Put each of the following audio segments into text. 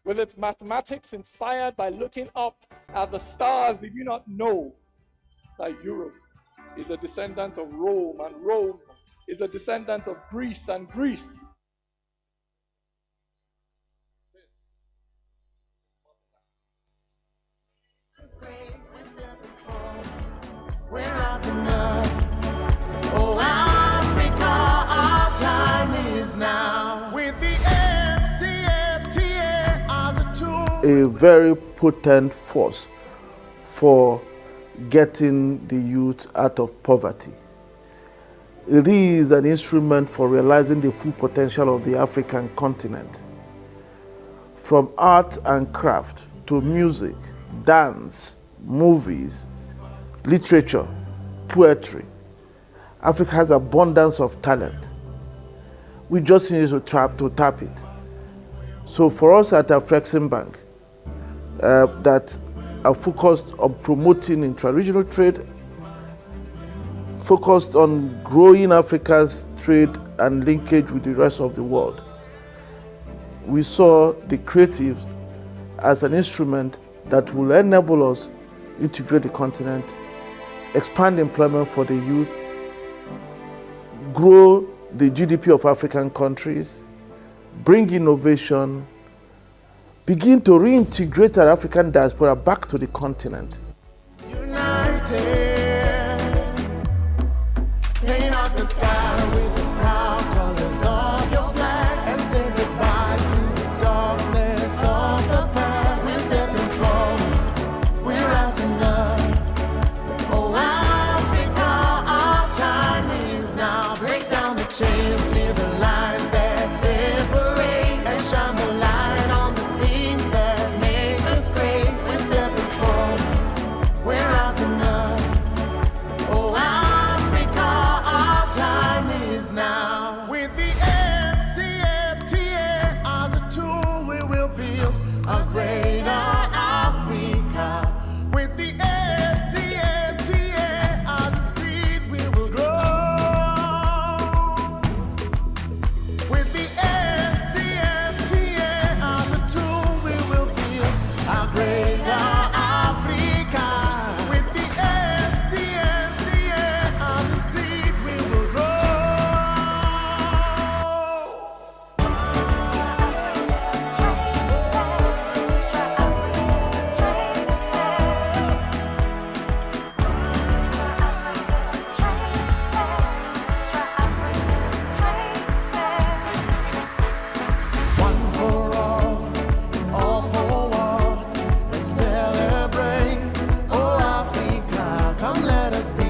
with its mathematics inspired by looking up at the stars, did you not know that Europe is a descendant of Rome, and Rome is a descendant of Greece, and Greece? We're rising up. Oh, Africa, our time is now. With the FCFTA as a tool. A very potent force for getting the youth out of poverty. It is an instrument for realizing the full potential of the African continent. From art and craft to music, dance, movies, literature, poetry, Africa has abundance of talent. We just need to tap it. So for us at Afrexim Bank, that are focused on promoting intra-regional trade, focused on growing Africa's trade and linkage with the rest of the world, we saw the creatives as an instrument that will enable us integrate the continent, expand employment for the youth, grow the GDP of African countries, bring innovation, begin to reintegrate our African diaspora back to the continent. United, paint out the sky with the proud colors of your flag and say goodbye to the darkness of the past. We're stepping forward, we're rising up. Oh, Africa, our time is now. Break down the chains, clear the lines that separate, and shine the light on the things that make us great. We're stepping forward, we're rising up. Oh, Africa, our time is now. With the FCFTA as a tool, we will build a greater Africa. With the FCFTA as a seed, we will grow. With the FCFTA as a tool, we will build a greater Africa. With the FCFTA as a seed, we will grow. One for all for one. Let's celebrate. Oh, Africa, come let us be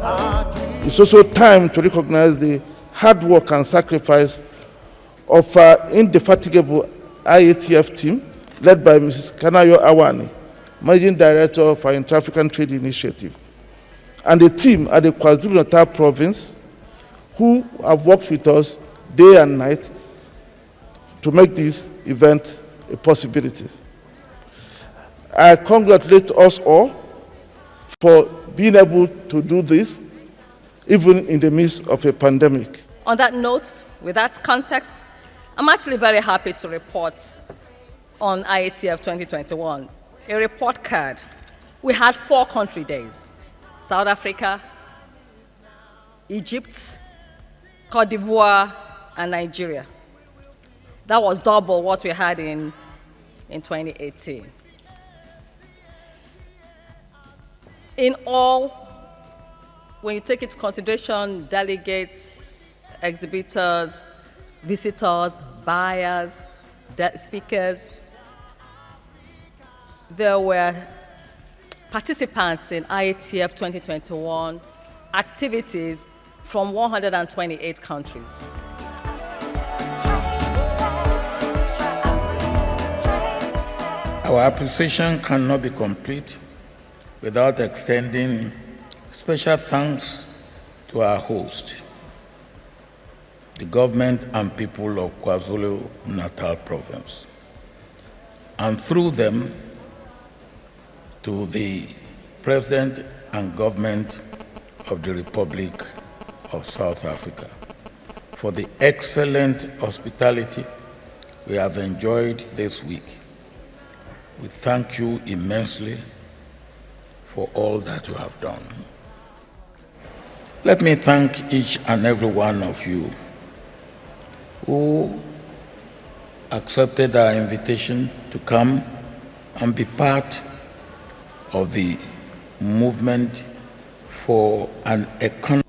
our dream. It's also time to recognize the hard work and sacrifice of our indefatigable IATF team, led by Mrs. Kanayo Awani, Managing Director of our Intra-African Trade Initiative, and the team at the KwaZulu-Natal province, who have worked with us day and night to make this event a possibility. I congratulate us all for being able to do this, even in the midst of a pandemic. On that note, with that context, I'm actually very happy to report on IATF 2021, a report card. We had 4 country days: South Africa, Egypt, Cote d'Ivoire, and Nigeria. That was double what we had in 2018. In all, when you take into consideration delegates, exhibitors, visitors, buyers, speakers, there were participants in IATF 2021 activities from 128 countries. Our appreciation cannot be complete without extending special thanks to our host, the government and people of KwaZulu-Natal province, and through them to the President and government of the Republic of South Africa for the excellent hospitality we have enjoyed this week. We thank you immensely for all that you have done. Let me thank each and every one of you who accepted our invitation to come and be part of the movement for an economy.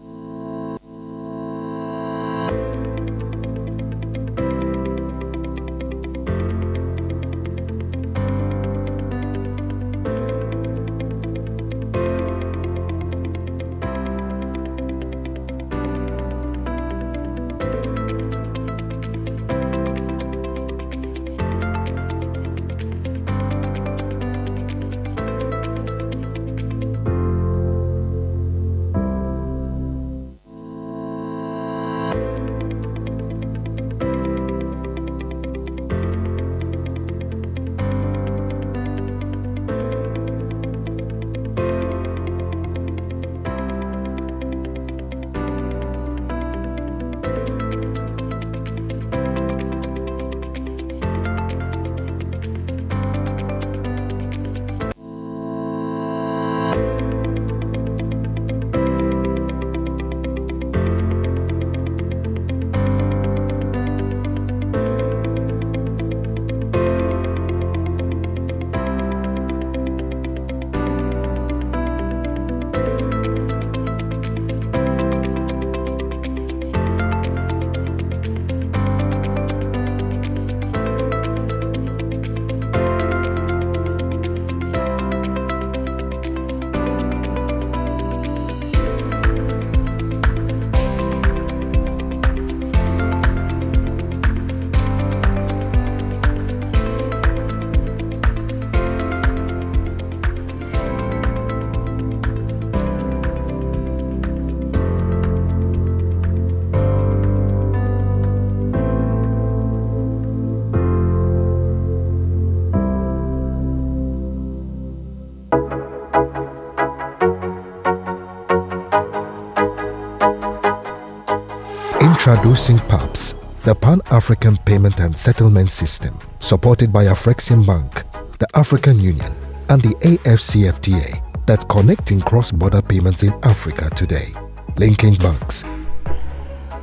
Introducing PAPS, the Pan-African Payment and Settlement System, supported by Afrexim Bank, the African Union, and the AFCFTA, that's connecting cross-border payments in Africa today, linking banks.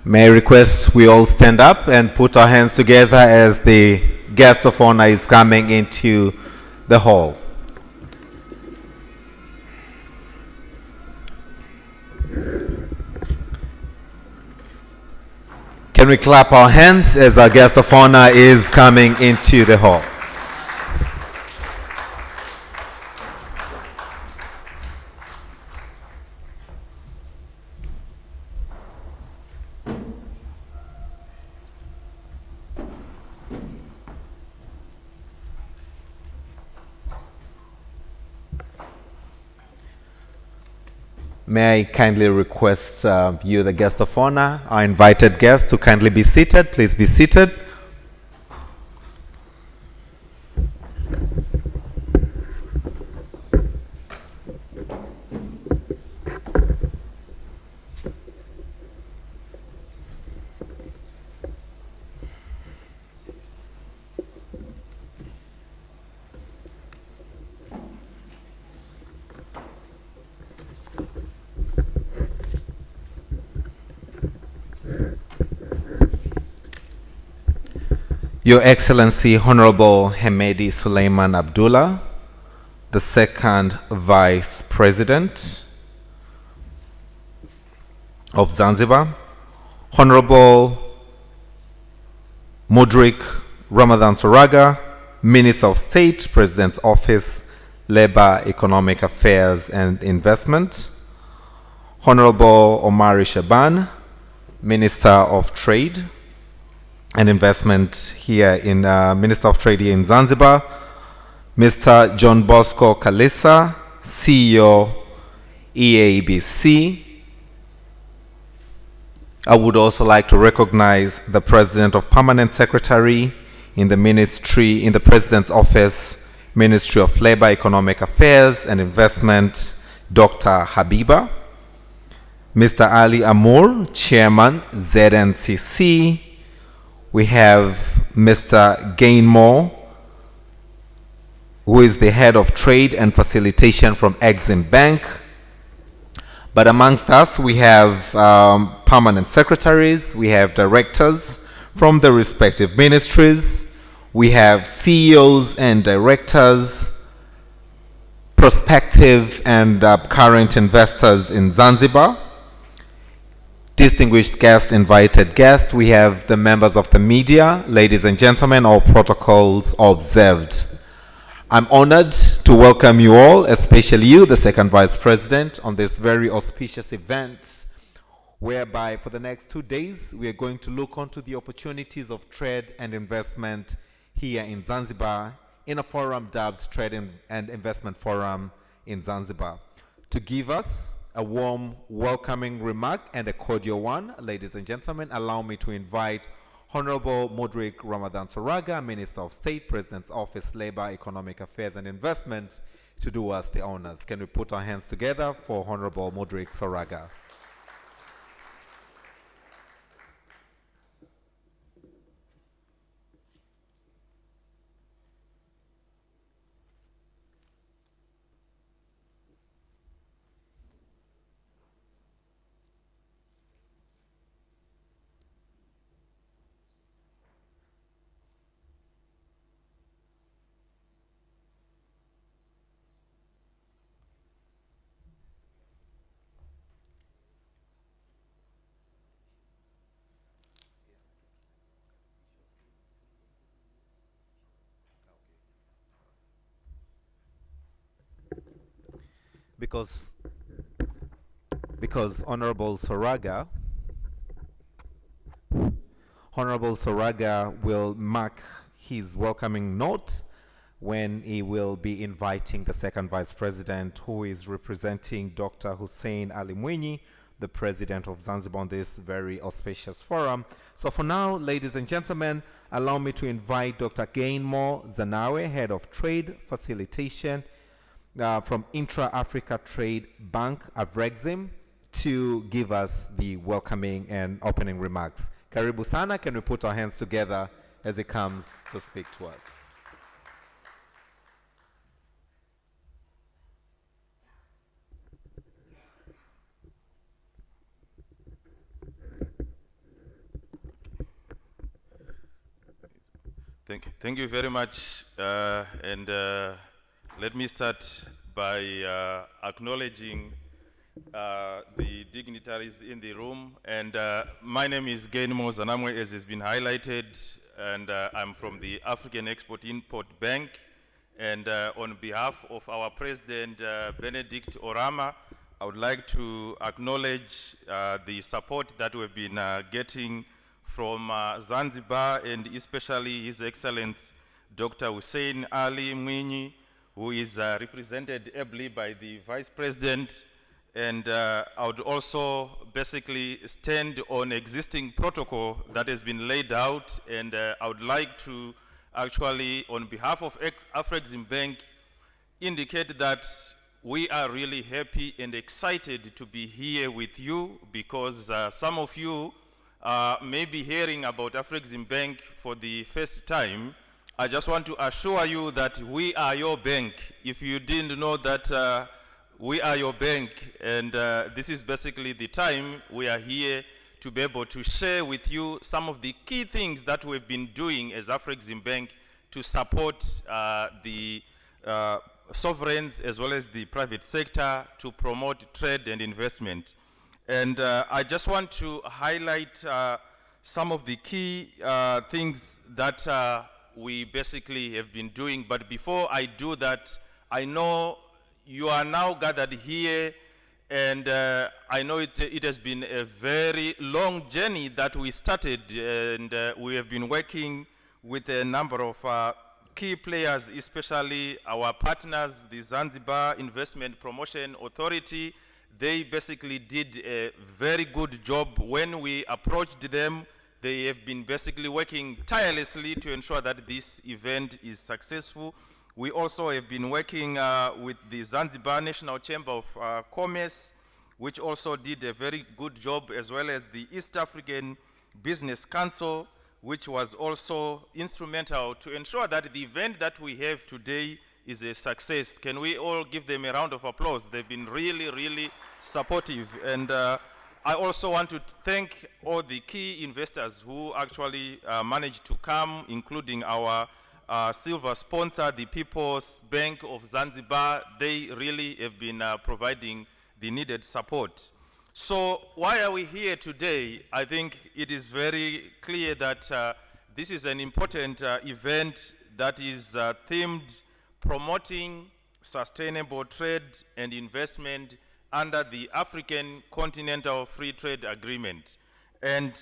May I request we all stand up and put our hands together as the guest of honor is coming into the hall. Can we clap our hands as our guest of honor is coming into the hall? May I kindly request you, the guest of honor, our invited guest, to kindly be seated. Please be seated. Your Excellency Honorable Hemedi Suleiman Abdullah, the second Vice President of Zanzibar, Honorable Mudrik Ramadan Soraga, Minister of State, President's Office, Labor, Economic Affairs and Investment, Honorable Omari Shaban, Minister of Trade and Investment here in Minister of Trade here in Zanzibar, Mr. John Bosco Kalisa, CEO EABC. I would also like to recognize the President of Permanent Secretary in the Ministry, in the President's Office, Ministry of Labor, Economic Affairs and Investment, Dr. Habiba, Mr. Ali Amour, Chairman, ZNCC, we have Mr. Gainmore, who is the head of trade and facilitation from Exim Bank. But amongst us, we have permanent secretaries, we have directors from the respective ministries, we have CEOs and directors, prospective and current investors in Zanzibar, distinguished guests, invited guests, we have the members of the media. Ladies and gentlemen, all protocols observed. I'm honored to welcome you all, especially you, the second Vice President, on this very auspicious event, whereby for the next 2 days, we are going to look onto the opportunities of trade and investment here in Zanzibar, in a forum dubbed Trade and Investment Forum in Zanzibar. To give us a warm, welcoming remark and a cordial one, ladies and gentlemen, allow me to invite Honorable Mudrik Ramadan Soraga, Minister of State, President's Office, Labor, Economic Affairs and Investment, to do us the honors. Can we put our hands together for Honorable Mudrik Soraga? Because Honorable Soraga will mark his welcoming note when he will be inviting the second Vice President, who is representing Dr. Hussein Ali Mwinyi, the President of Zanzibar, on this very auspicious forum. So for now, ladies and gentlemen, allow me to invite Dr. Gainmore Zanawe, Head of Trade Facilitation from Intra-Africa Trade Bank, Avrexim, to give us the welcoming and opening remarks. Karibu sana, can we put our hands together as he comes to speak to us? Thank you very much, let me start by acknowledging the dignitaries in the room. And my name is Gainmore Zanamwe, as has been highlighted, and I'm from the African Export-Import Bank. And on behalf of our President, Benedict Orama, I would like to acknowledge the support that we've been getting from Zanzibar, and especially His Excellency Dr. Hussein Ali Mwinyi, who is represented ably by the Vice President. And I would also basically stand on existing protocol that has been laid out, and I would like to actually, on behalf of Afrexim Bank, indicate that we are really happy and excited to be here with you, because some of you may be hearing about Afrexim Bank for the first time. I just want to assure you that we are your bank. If you didn't know that we are your bank, and this is basically the time we are here to be able to share with you some of the key things that we've been doing as Afrexim Bank to support the sovereigns as well as the private sector to promote trade and investment. And I just want to highlight some of the key things that we basically have been doing. But before I do that, I know you are now gathered here, and I know it has been a very long journey that we started, and we have been working with a number of key players, especially our partners, the Zanzibar Investment Promotion Authority. They basically did a very good job when we approached them. They have been basically working tirelessly to ensure that this event is successful. We also have been working with the Zanzibar National Chamber of Commerce, which also did a very good job, as well as the East African Business Council. which was also instrumental to ensure that the event that we have today is a success. Can we all give them a round of applause? They've been really, really supportive. And I also want to thank all the key investors who actually managed to come, including our silver sponsor, the People's Bank of Zanzibar. They really have been providing the needed support. So why are we here today? I think it is very clear that this is an important event that is themed promoting sustainable trade and investment under the African Continental Free Trade Agreement. And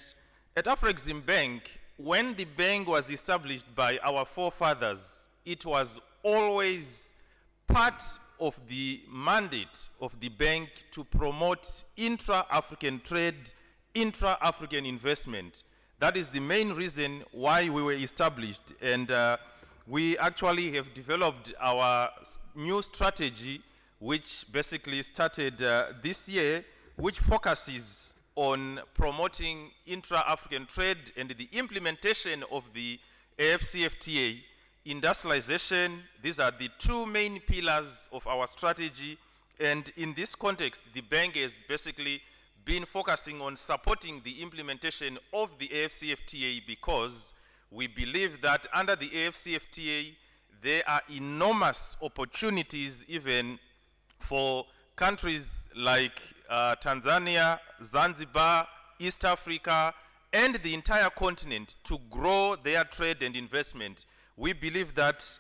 at Afreximbank, when the bank was established by our forefathers, it was always part of the mandate of the bank to promote intra-African trade, intra-African investment. That is the main reason why we were established. And we actually have developed our new strategy, which basically started this year, which focuses on promoting intra-African trade and the implementation of the AFCFTA, industrialization. These are the two main pillars of our strategy. And in this context, the bank has basically been focusing on supporting the implementation of the AFCFTA because we believe that under the AFCFTA, there are enormous opportunities even for countries like Tanzania, Zanzibar, East Africa, and the entire continent to grow their trade and investment. We believe that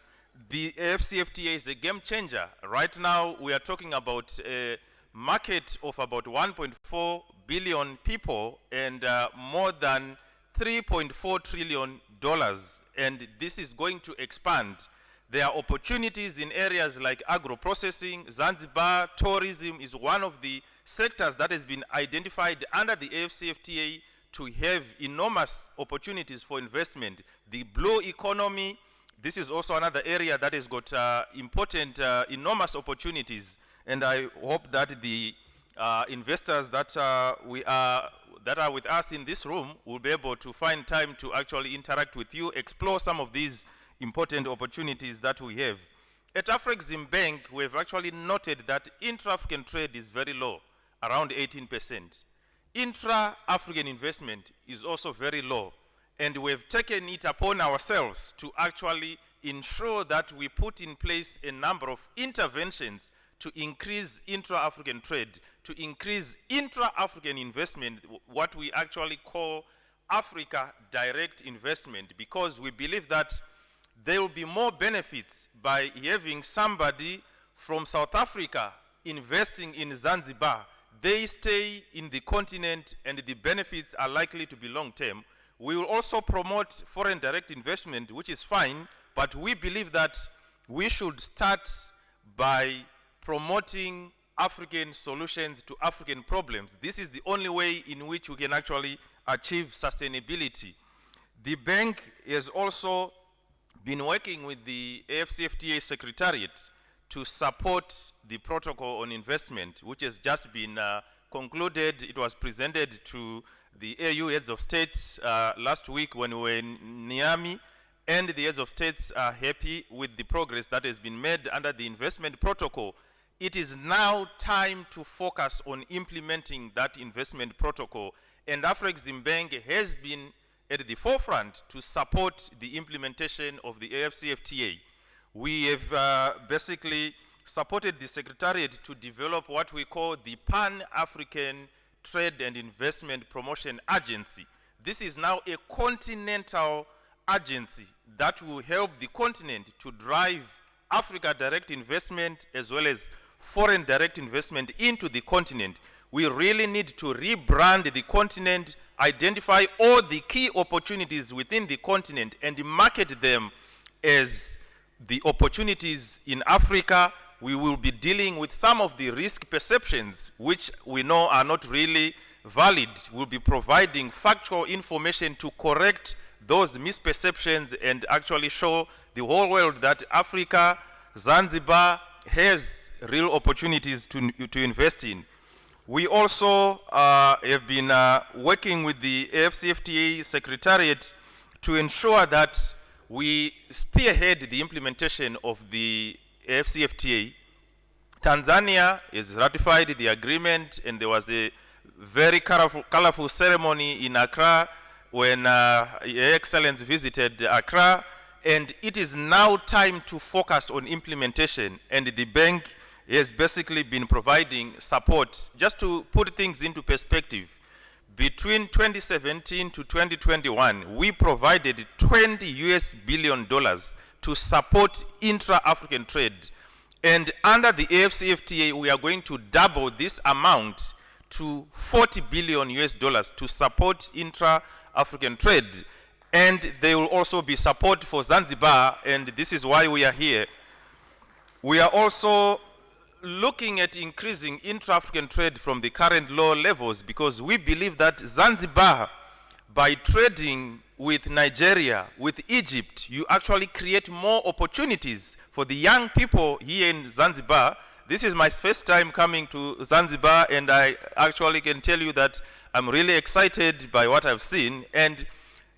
the AFCFTA is a game changer. Right now, we are talking about a market of about 1.4 billion people and more than $3.4 trillion. And this is going to expand. There are opportunities in areas like agro-processing. Zanzibar tourism is one of the sectors that has been identified under the AFCFTA to have enormous opportunities for investment. The blue economy, this is also another area that has got important, enormous opportunities. And I hope that the investors that are with us in this room will be able to find time to actually interact with you, explore some of these important opportunities that we have. At Afreximbank, we've actually noted that intra-African trade is very low, around 18%. Intra-African investment is also very low. And we've taken it upon ourselves to actually ensure that we put in place a number of interventions to increase intra-African trade, to increase intra-African investment, what we actually call Africa direct investment, because we believe that there will be more benefits by having somebody from South Africa investing in Zanzibar. They stay in the continent and the benefits are likely to be long-term. We will also promote foreign direct investment, which is fine, but we believe that we should start by promoting African solutions to African problems. This is the only way in which we can actually achieve sustainability. The bank has also been working with the AFCFTA Secretariat to support the protocol on investment, which has just been concluded. It was presented to the AU heads of states last week when we were in Niamey, and the heads of states are happy with the progress that has been made under the investment protocol. It is now time to focus on implementing that investment protocol, and Afreximbank has been at the forefront to support the implementation of the AFCFTA. We have basically supported the Secretariat to develop what we call the Pan-African Trade and Investment Promotion Agency. This is now a continental agency that will help the continent to drive Africa direct investment as well as foreign direct investment into the continent. We really need to rebrand the continent, identify all the key opportunities within the continent and market them as the opportunities in Africa. We will be dealing with some of the risk perceptions which we know are not really valid. We'll be providing factual information to correct those misperceptions and actually show the whole world that Africa, Zanzibar, has real opportunities to invest in. We also have been working with the AFCFTA Secretariat to ensure that we spearhead the implementation of the AfCFTA. Tanzania has ratified the agreement, and there was a very colorful ceremony in Accra when Her Excellency visited Accra, and it is now time to focus on implementation, and the bank has basically been providing support. Just to put things into perspective, between 2017 to 2021, we provided $20 billion to support intra-African trade. And under the AfCFTA, we are going to double this amount to $40 billion to support intra-African trade. And there will also be support for Zanzibar, and this is why we are here. We are also looking at increasing intra-African trade from the current low levels, because we believe that Zanzibar, by trading with Nigeria, with Egypt, you actually create more opportunities for the young people here in Zanzibar. This is my first time coming to Zanzibar, and I actually can tell you that I'm really excited by what I've seen. And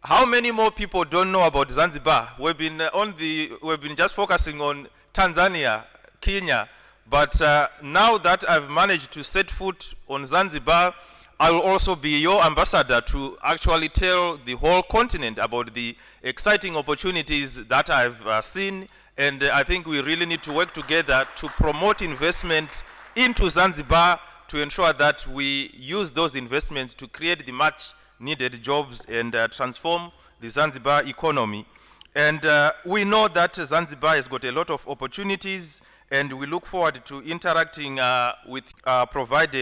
how many more people don't know about Zanzibar? We've been just focusing on Tanzania, Kenya, but now that I've managed to set foot on Zanzibar, I will also be your ambassador to actually tell the whole continent about the exciting opportunities that I've seen. And I think we really need to work together to promote investment into Zanzibar to ensure that we use those investments to create the much needed jobs and transform the Zanzibar economy. And we know that Zanzibar has got a lot of opportunities, and we look forward to interacting with provided